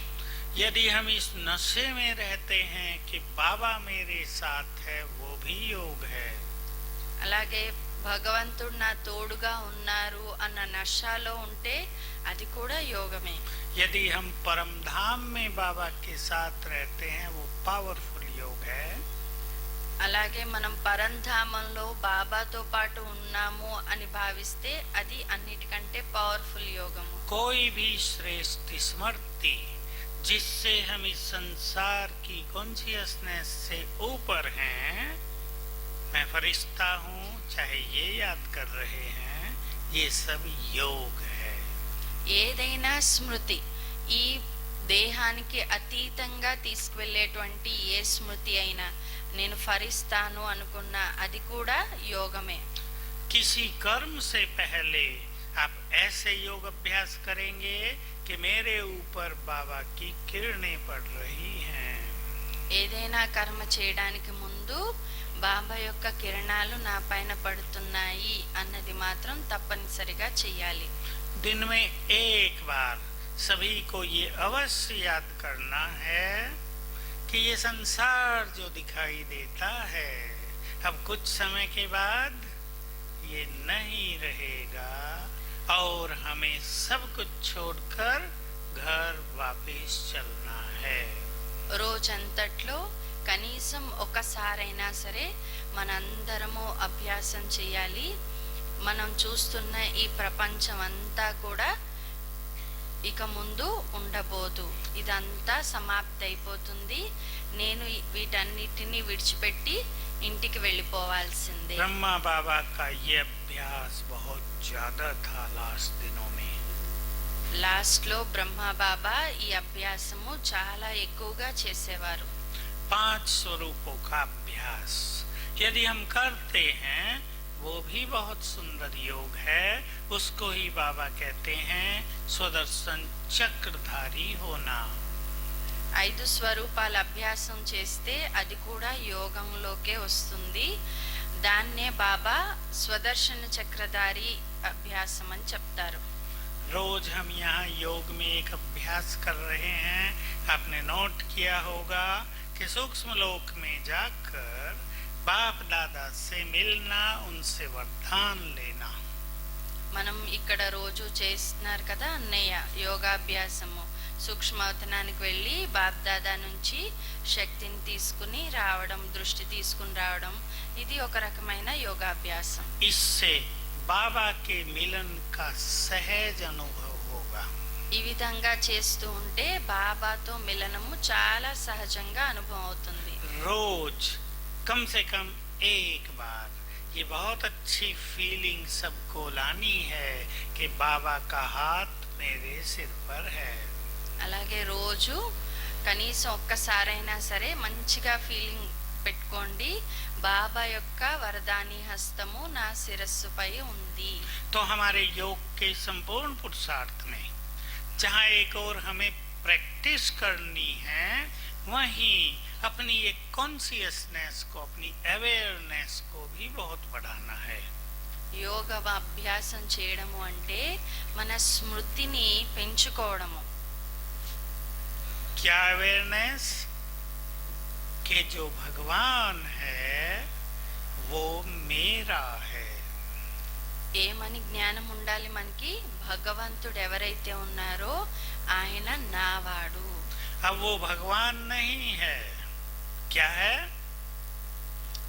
यदि हम इस नशे में रहते हैं कि बाबा मेरे साथ है वो भी योग है। అలాగే భగవంతుడు నా తోడుగా ఉన్నారు అన్న నషాలో ఉంటే అది కూడా యోగమే. यदि हम परम धाम में बाबा के साथ रहते हैं वो पावरफुल योग है। అలాగే మనం పరంధామంలో బాబాతో పాటు ఉన్నాము అని భావిస్తే అది అన్నిటికంటే పవర్ఫుల్ యోగము. कोई भी श्रेष्ठ स्मृति जिससे हम इस संसार की कॉन्शियसनेस से ऊपर हैं, मैं फरिश्ता हूँ, चाहे ये याद कर रहे हैं, ये सब योग है। ఏదైనా స్మృతి ఈ దేహానికి అతీతంగా తీసుకువెళ్ళేటువంటి ఏ స్మృతి అయినా నేను ఫరిస్తాను అనుకున్న అది కూడా యోగమే. किसी कर्म से पहले आप ऐसे योग अभ्यास करेंगे कि मेरे ऊपर बाबा की किरणें पड़ रही हैं। ఏదైనా కర్మ చేయడానికి ముందు బాబా యొక్క కిరణాలు నా పైన పడుతున్నాయి అన్నది మాత్రం తప్పనిసరిగా చెయ్యాలి. दिन में एक बार सभी को ये अवश्य याद करना है कि ये संसार जो दिखाई देता है अब कुछ समय के बाद ये नहीं रहेगा और हमें सब कुछ छोड़कर घर वापस चलना है। రోజంతట్లో కనీసం ఒక్కసారైనా సరే మనందరము అభ్యాసం చేయాలి. మనం చూస్తున్న ఈ ప్రపంచం అంతా కూడా ఇక ముందు ఉండబోదు, ఇదంతా సమాప్తి అయిపోతుంది. నేను వీటన్నిటిని విడిచిపెట్టి ఇంటికి వెళ్ళిపోవాల్సిందే. ब्रह्मा बाबा का ये अभ्यास बहुत ज्यादा था लास्ट दिनों में। లాస్ట్ లో బ్రహ్మ బాబా ఈ అభ్యాసము చాలా ఎక్కువగా చేసేవారు. 5 स्वरूपों का अभ्यास यदि हम करते हैं वो भी बहुत सुंदर योग है। उसको ही बाबा कहते हैं स्वदर्शन चक्रधारी होना। 5 స్వరూపాల అభ్యాసం చేస్తే అది కూడా యోగంలోకే వస్తుంది. దాన్నే బాబా స్వదర్శన చక్రధారి అభ్యాసం అని చెప్తారు. रोज हम यहाँ योग में एक अभ्यास कर रहे हैं। आपने नोट किया होगा कि सूक्ष्म लोक में जाकर बाप दादा से मिलना, उनसे वरदान लेना। మనం ఇక్కడ రోజు చేస్తున్నారు కదా అన్నయ్య యోగాభ్యాసము. సూక్ష్మవతనానికి వెళ్ళి బాప్ దాదా నుంచి శక్తిని తీసుకుని రావడం, దృష్టి తీసుకుని రావడం, ఇది ఒక రకమైన యోగాభ్యాసం. इससे बाबा के मिलन का सहज अनुभव होगा। ఈ విధంగా చేస్తూ ఉంటే బాబాతో మిలనము చాలా సహజంగా అనుభవం అవుతుంది. रोज कम से कम एक बार ये बहुत अच्छी फीलिंग सबको लानी है कि बाबा का हाथ मेरे सिर पर है। అలాగే రోజు కనీసం ఒక్కసారైనా సరే మంచిగా ఫీలింగ్ పెట్టుకోండి, బాబా యొక్క వరదాని హస్తము నా శిరస్సుపై ఉంది. तो हमारे योग के संपूर्ण पुरुषार्थ में जहाँ एक और हमें प्रैक्टिस करनी है, वहीं अपनी एक कॉन्शियसनेस को, अपनी अवेयरनेस को भी बहुत बढ़ाना है। యోగ అభ్యాసం చేయడము అంటే మన స్మృతిని పెంచుకోవడము. क्या अवेयरनेस? कि जो भगवान है वो मेरा है। ఏమని జ్ఞానం ఉండాలి మనకి? భగవంతుడు ఎవరైతే ఉన్నారో ఆయన నావాడు. अब वो भगवान नहीं है, क्या है?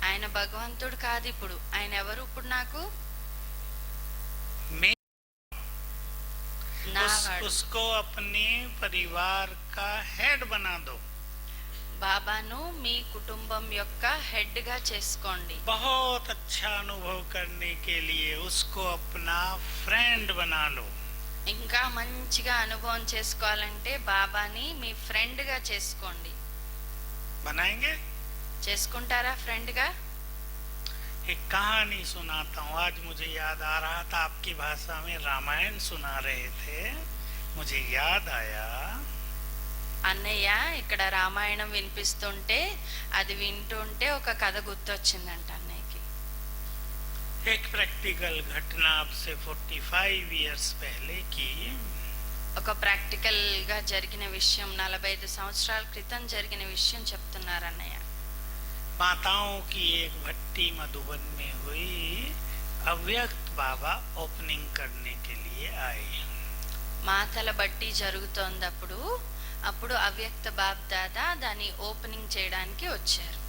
ఆయన భగవంతుడు కాదు. ఇప్పుడు ఆయన ఎవరు? ఇప్పుడు నాకు నావాడు. उसको अपने परिवार का हेड बना दो। బాబాను మీ కుటుంబం యొక్క హెడ్ గా చేసుకోండి. बहुत अच्छा अनुभव करने के लिए उसको अपना फ्रेंड बना लो। ఇంకా మంచిగా అనుభవం చేసుకోవాలంటే బాబాని మీ ఫ్రెండ్ గా చేసుకోండి. बनाएंगे? చేసుకుంటారా ఫ్రెండ్గా? एक कहानी सुनाता हूँ। आज मुझे याद आ रहा था, आपकी भाषा में रामायण सुना रहे थे, मुझे याद आया। అన్నయ్య ఇక్కడ రామాయణం వినిపిస్తుంటే అది వింటుంటే ఒక కథ గుర్తొచ్చిందంట అన్నయ్యకి. एक प्रैक्टिकल घटना अब से 45 इयर्स पहले की। ఒక ప్రాక్టికల్ గా జరిగిన విషయం 45 సంవత్సరాల క్రితం జరిగిన విషయం చెప్తున్నారు అన్నయ్య. माताओं की एक भट्टी मधुबन में हुई। अव्यक्त बाबा ओपनिंग करने के लिए आए। మాతల బట్టి జరుగుతోంది అప్పుడు అవ్యక్త బాబ్ దాదా దాన్ని ఓపెనింగ్ చేయడానికి వచ్చారు.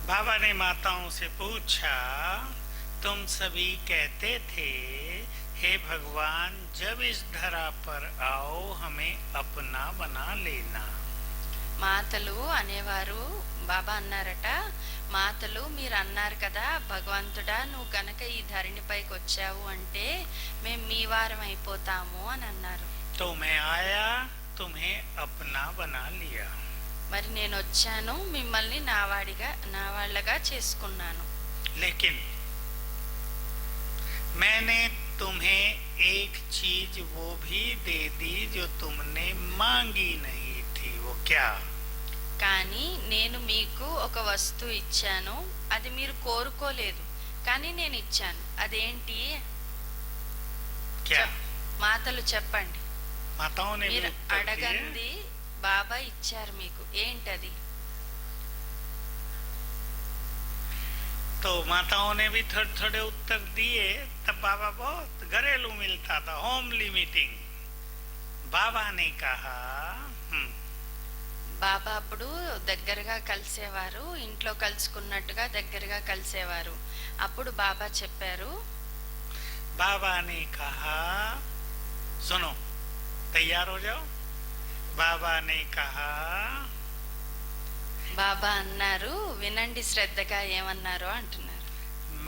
बाबा ने माताओं से पूछा, तुम सभी कहते थे, हे भगवान, जब इस धरा पर आओ हमें अपना बना लेना। మాతలు అనేవారు, బాబా అన్నారట, మాతలు మీరు అన్నారు కదా, భగవంతుడా నువ్వు గనక ఈ ధరణిపైకి వచ్చావు అంటే మేము మీ వారం అయిపోతాము అని అన్నారు. तो मैं आया, तुम्हें अपना बना लिया। మరి నేను వచ్చాను, మిమ్మల్ని నా వాళ్ళగా చేసుకున్నాను. लेकिन मैंने तुम्हें एक चीज वो भी दे दी जो तुमने मांगी नहीं थी। वो क्या? కానీ నేను మీకు ఒక వస్తువు ఇచ్చాను, అది మీరు కోరుకోలేదు, కానీ నేను ఇచ్చాను. అదేంటి? क्या? మాతలు చెప్పండి. माताओं ने మీరు उत्तर दिए। అడగంది బాబా ఇచ్చారు మీకు. ఏంటది? तो माताओं ने भी थोड़े थोड़े उत्तर दिए। तब बाबा बहुत घरेलू मिलता था, होमली मीटिंग। बाबा ने कहा, బాబా అప్పుడు దగ్గరగా కలిసేవారు, ఇంట్లో కలుసుకున్నట్టుగా దగ్గరగా కలిసేవారు. అప్పుడు బాబా చెప్పారు, बाबा ने कहा, सुनो, तैयार हो जाओ। बाबा ने कहा, బాబా అన్నారు, వినండి శ్రద్ధగా ఏమన్నారో అంటున్నారు.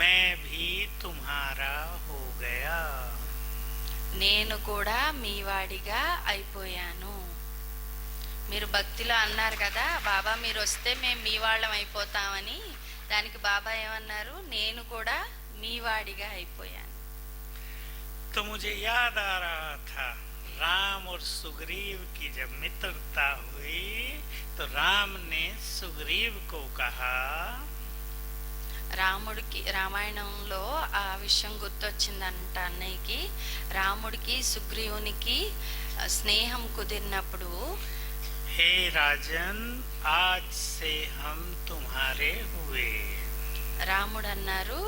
मैं भी तुम्हारा हो गया। నేను కూడా మీ వాడిగా అయిపోయాను. మీరు భక్తిలో అన్నారు కదా, బాబా మీరు వస్తే మేము మీ వాళ్ళం అయిపోతామని. దానికి బాబా ఏమన్నారు? నేను కూడా మీ వాడిగా అయిపోయాను. तो मुझे याद आ रहा था, राम और सुग्रीव की जब मित्रता हुई तो राम ने सुग्रीव को कहा, రాముడికి రామాయణంలో ఆ విషయం గుర్తొచ్చిందంట అన్నయ్యకి. రాముడికి సుగ్రీవునికి స్నేహం కుదిరినప్పుడు, हे राजन, आज से हम तुम्हारे हुए। రాముడు అన్నారు,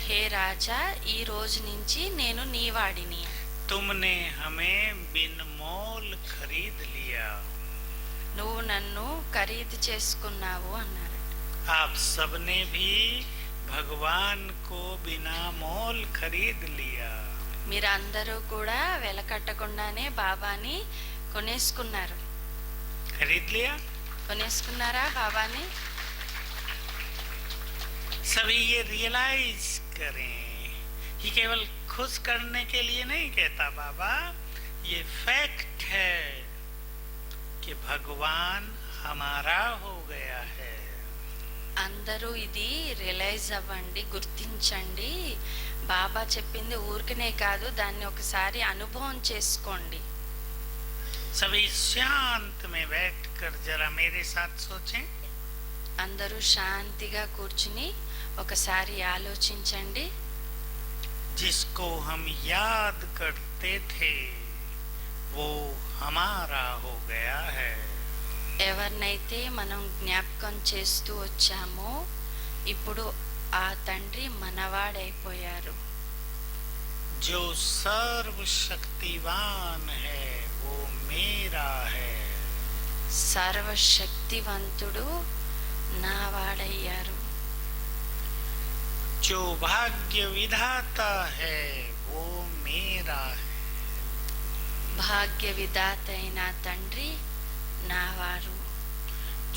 హే రాజా, ఈ రోజు నుంచి నేను నీ వాడిని. तुमने हमें बिन मोल खरीद लिया। నువ్వు నన్ను ఖరీదు చేసుకున్నావు అన్నారట. आप सबने भी भगवान को बिना मोल खरीद लिया। మీరందరూ కూడా వెలకట్టకుండానే బాబాని కొనేసుకున్నారు. खरीद लिया। కొనేసుకున్నారా బాబాని? सभी ये रियलाइज करें, ये केवल खुश करने के लिए नहीं कहता बाबा, ये फैक्ट है कि भगवान हमारा हो गया है। అందరూ ఇది రియలైజ్ అవ్వండి, గుర్తించండి. బాబా చెప్పింది ఊరికనే కాదు, దాన్ని ఒకసారి అనుభవం చేసుకోండి. सभी शांत में बैठकर जरा मेरे साथ सोचें। అందరూ శాంతిగా కూర్చుని ఒకసారి ఆలోచించండి. जिसको हम याद करते थे वो हमारा हो गया है। ఎవరినైతే మనం జ్ఞాపకం చేస్తూ వచ్చామో ఇప్పుడు ఆ తండ్రి మనవాడైపోయారు. जो सर्वशक्तिवान है वो मेरा है। సర్వశక్తివంతుడు నా వాడయ్యారు. जो भाग्य विधाता है वो मेरा है। భాగ్య విధాత అయిన తండ్రి నా వారు.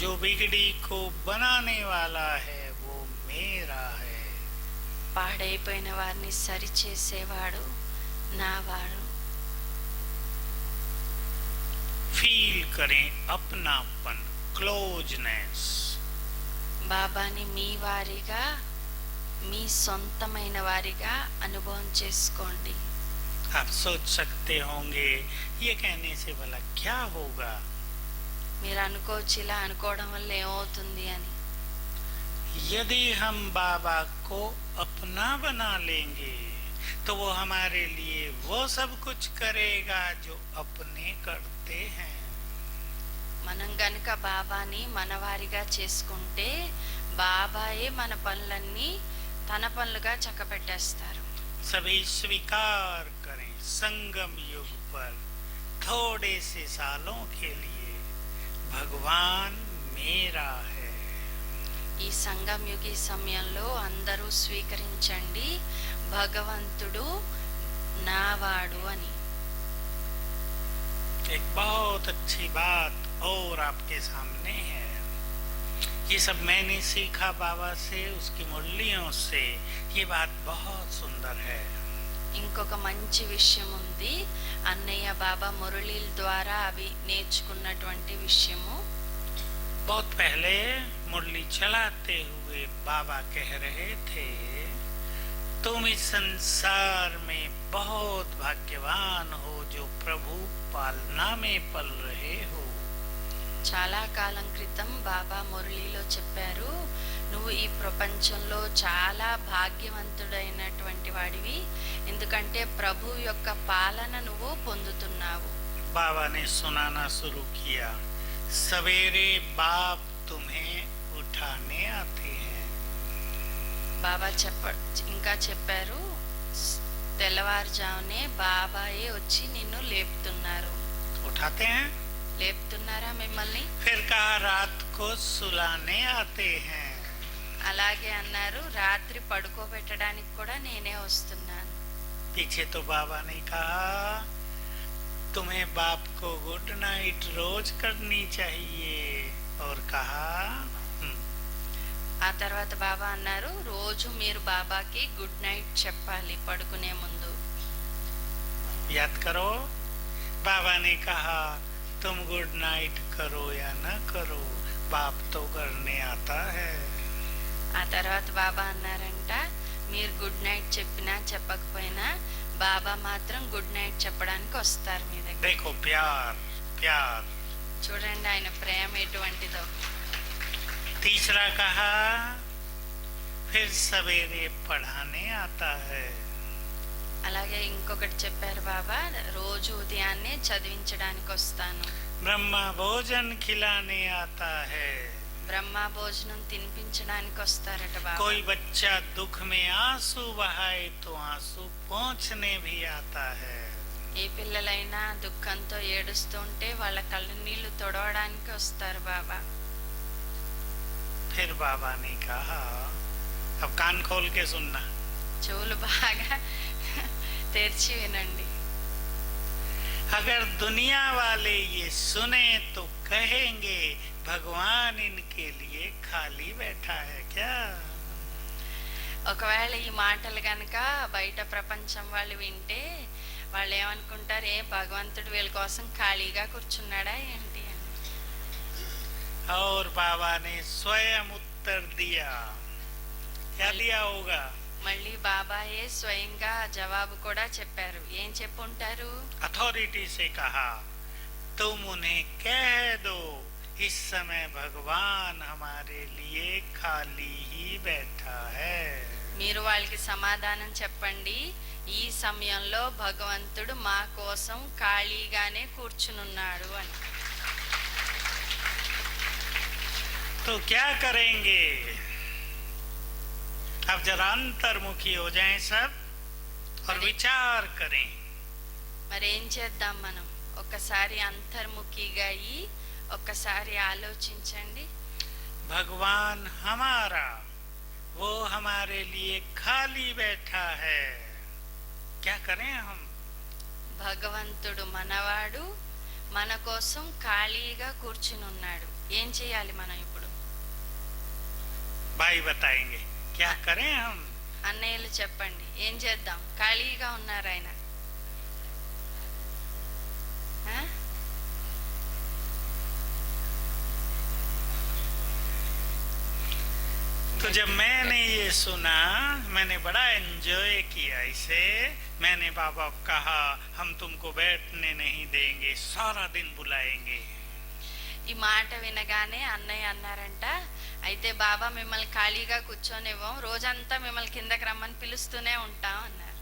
जो बिगड़ी को बनाने वाला है वो मेरा है। పాడైపోయిన వారిని సరిచేసేవాడు నా వాడు. फील करें अपनापन closeness. బాబాని మీ వారిగా, మీ సొంతమైన వారిగా అనుభవం చేసుకోండి. आप सोच सकते होंगे ये कहने से भला क्या होगा. మీరు అనుకోవచ్చు ఇలా అనుకోవడం వల్ల ఏమవుతుంది అని. यदि हम बाबा को अपना बना लेंगे तो वो हमारे लिए वो सब कुछ करेगा जो अपने करते हैं. మనం గనుక బాబాని మనవారిగా చేసుకుంటే బాబాయే మన పనులన్నీ తన పనులుగా చక్కబెట్టేస్తారు. सभी स्वीकार करें संगम युग पर थोड़े से सालों के लिए भगवान मेरा है. ఈ సంగం యుగి సమయంలో అందరూ స్వీకరించండి, భగవంతుడు నావాడు అని. एक बहुत अच्छी बात और आपके सामने है. ये सब मैंने सीखा बाबा से, उसकी मुरलियों से. ये बात बहुत सुंदर है. ఇంకొక మంచి విషయం ఉంది, అన్నయ్య బాబా మురళీల ద్వారా అవి నేర్చుకున్నటువంటి విషయము. बहुत पहले मुरली चलाते हुए बाबा कह रहे थे, तुम इस संसार में बहुत भाग्यवान हो जो प्रभु पालना में पल रहे हो. చాలా కాలం క్రితం బాబా మురళీలో చెప్పారు, నువ్వు ఈ ప్రపంచంలో చాలా భాగ్యవంతుడైనటువంటి వాడివి, ఎందుకంటే ప్రభు యొక్క పాలన నువ్వు పొందుతున్నావు. बाबा ने सुनाना शुरू किया, सवेरे बाप तुम्हें उठाने आते हैं. బాబా ఇంకా చెప్పారు, తెల్లవారుజామునే బాబాయే వచ్చి నిన్ను లేపుతున్నారు. उठाते हैं. లేపుతున్నారా మిమ్మల్ని? फिर कहा रात को सुलाने आते हैं. అలాగే అన్నారు, రాత్రి పడుకోబెట్టడానికి కూడా నేనే వస్తున్నాను. पीछे तो बाबा ने कहा तुम्हें बाप को गुड नाइट रोज करनी चाहिए. और कहा ఆ తర్వాత బాబా అన్నారు, రోజు మీరు బాబాకి గుడ్ నైట్ చెప్పాలి పడుకునే ముందు. याद करो, बाबा ने कहा तुम गुड नाइट करो या न करो, बाप तो करने आता है. ఆ తర్వాత బాబా అన్నారంట, మీరు గుడ్ నైట్ చెప్పినా చెప్పకపోయినా బాబా మాత్రం గుడ్ నైట్ చెప్పడానికి వస్తారు మీ దగ్గర. देखो प्यार प्यार. చూడండి ఆయన ప్రేమ ఎటువంటిదో. तीसरा कहा फिर सवेरे पढ़ाने आता है. అలాగే ఇంకొకటి చెప్పారు బాబా, రోజు ఉదయాన్నే చదివించడానికి వస్తాను. ब्रह्मा भोजन खिलाने आता है. బ్రహ్మ భోజనం తినిపించడానికి వస్తారట బాబా. कोई बच्चा दुख में आंसू बहाए तो आंसू पोंछने भी आता है. ఏ పిల్లలైనా దుఃఖంతో ఏడుస్తుంటే వాళ్ళ కళ్ళ నీళ్లు తొడవడానికి వస్తారు బాబా. फिर बाबा ने कहा, अब कान खोल के सुनना, చెవులు బాగా తెరిచి వినండి. अगर दुनिया वाले ये सुने तो कहेंगे भगवान इनके लिए खाली बैठा है क्या. ఒకవేళ ఈ మాటలు గనక బయట ప్రపంచం వాళ్ళు వింటే వాళ్ళు ఏమనుకుంటారు, ఏ భగవంతుడు వీళ్ళ కోసం ఖాళీగా కూర్చున్నాడా ఏంటి అని. और बाबा ने स्वयं उत्तर दिया. क्या दिया होगा. మళ్ళీ బాబాయే స్వయంగా జవాబు కూడా చెప్పారు. ఏం చెప్పుంటారు? अथॉरिटी से कहा, तुम उन्हें कह दो इस समय भगवान हमारे लिए खाली ही बैठा है. మీరు వాళ్ళకి సమాధానం చెప్పండి, ఈ సమయంలో భగవంతుడు మా కోసం ఖాళీగానే కూర్చునున్నాడు అని. तो क्या करेंगे. अब जरा अंतर्मुखी हो जाएं सब और विचार करें. మరేం చేద్దాం మనం? ఒక్కసారి అంతర్ముఖిగా అయ్యి ఒక్కసారి ఆలోచించండి. भगवान हमारा, वो हमारे लिए खाली बैठा है. क्या करें हम. భగవంతుడు మనవాడు, మన కోసం ఖాళీగా కూర్చునున్నాడు. ఏం చేయాలి మనం ఇప్పుడు? भाई बताएंगे क्या करें हम. అన్నయ్యలు చెప్పండి, ఏం చేద్దాం? ఖాళీగా ఉన్నారు ఆయన. जब मैंने ये सुना मैंने बड़ा एंजॉय किया इसे। मैंने बाबा को कहा हम तुमको बैठने नहीं देंगे, सारा दिन बुलाएंगे। ఈ మాట వినగానే అన్నయ్య అన్నారంట, అయితే బాబా మిమ్మల్ని ఖాళీగా కూర్చోనివ్వం, రోజంతా మిమ్మల్ని కిందకి రమ్మని పిలుస్తూనే ఉంటాం అన్నారు.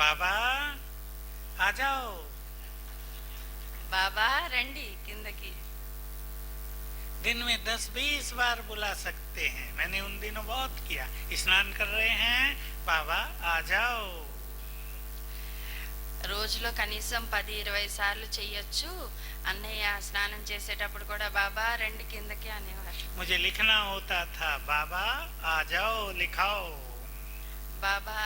बाबा आ जाओ। బాబా రండి కిందకి. दिन में 10-20 बार बुला सकते हैं। मैंने उन दिनों बहुत किया। स्नान कर रहे हैं, बाबा आ जाओ। రోజులో కనీసం 10-20 సార్లు చెయ్యొచ్చు. అన్నయ్య స్నానం చేసేటప్పుడు కూడా బాబా రండి కిందకి అనేవారు. मुझे लिखना होता था, बाबा आ जाओ लिखाओ। బాబా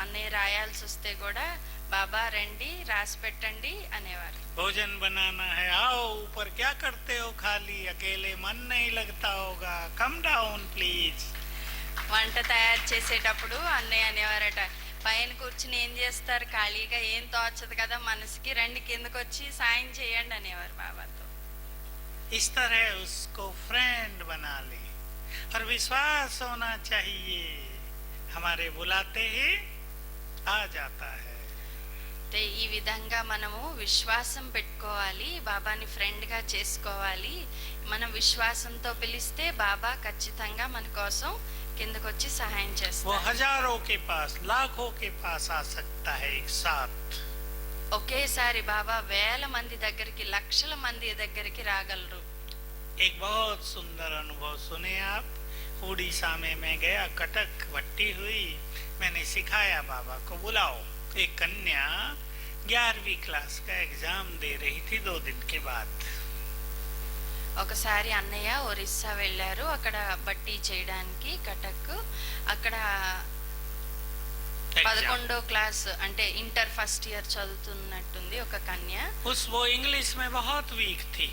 అన్నయ్య రాయాల్సి వస్తే కూడా బాబా రండి రాసి పెట్టండి అనేవారు. भोजन बनाना है, आओ ऊपर, क्या करते हो खाली, अकेले मन नहीं लगता होगा, कम डाउन प्लीज। వంట తయారు చేసేటప్పుడు అన్నయ్య అనేవారట, పైన కూర్చుని ఏం చేస్తారు, ఖాళీగా ఏం తోచదు కదా మనసుకి, రండి కిందకు వచ్చి సాయం చేయండి అనేవారు బాబాతో. इस तरह उसको फ्रेंड बना ले और विश्वास होना चाहिए, हमारे बुलाते ही आ जाता है। అంటే ఈ విధంగా మనము విశ్వాసం పెట్టుకోవాలి, బాబాని ఫ్రెండ్ గా చేసుకోవాలి. మనం విశ్వాసంతో పిలిస్తే బాబా ఖచ్చితంగా మన కోసం కిందకు వచ్చి సహాయం वो చేస్తారు. हजारों के पास, लाखों के पास आ सकता है एक साथ। ఒకేసారి బాబా వేల మంది దగ్గరికి, లక్షల మంది దగ్గరికి రాగలరు. एक बहुत सुंदर अनुभव सुने आप। उड़ीसा में मैं गया, कटक भट्टी हुई, मैंने सिखाया बाबा को बुलाओ। एक कन्या 11वीं क्लास का एग्जाम दे रही थी 2 दिन के बाद। ఒకసారి అన్నయ్య ఒరిస్సా వెళ్ళారు, అక్కడ బట్టి చేయడానికి కటక్. అక్కడ 11వ క్లాస్ అంటే ఇంటర్ ఫస్ట్ ఇయర్ చదువుతున్నట్టుంది ఒక కన్య. वो इंग्लिश में बहुत वीक थी।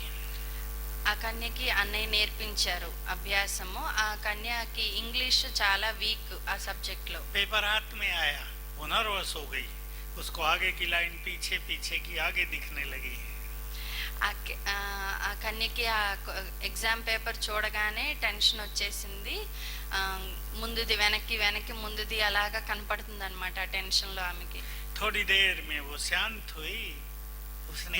ఆ కన్యకి అన్నయ్య నేర్పించారు అభ్యాసము. ఆ కన్యకి ఇంగ్లీష్ చాలా వీక్ ఆ సబ్జెక్ట్ లో. पेपर हाथ में आया, वो नर्वस हो गई, उसको आगे की लाइन पीछे पीछे की आगे दिखने लगी। ఆ కన్యకి ఆ ఎగ్జామ్ పేపర్ చూడగానే టెన్షన్ వచ్చేసింది. ముందుది వెనక్కి, వెనక్కి ముందుది అలాగా కనపడుతుంది అనమాట ఆ టెన్షన్ లో ఆమెకి. थोड़ी देर में वो शांत हुई, उसने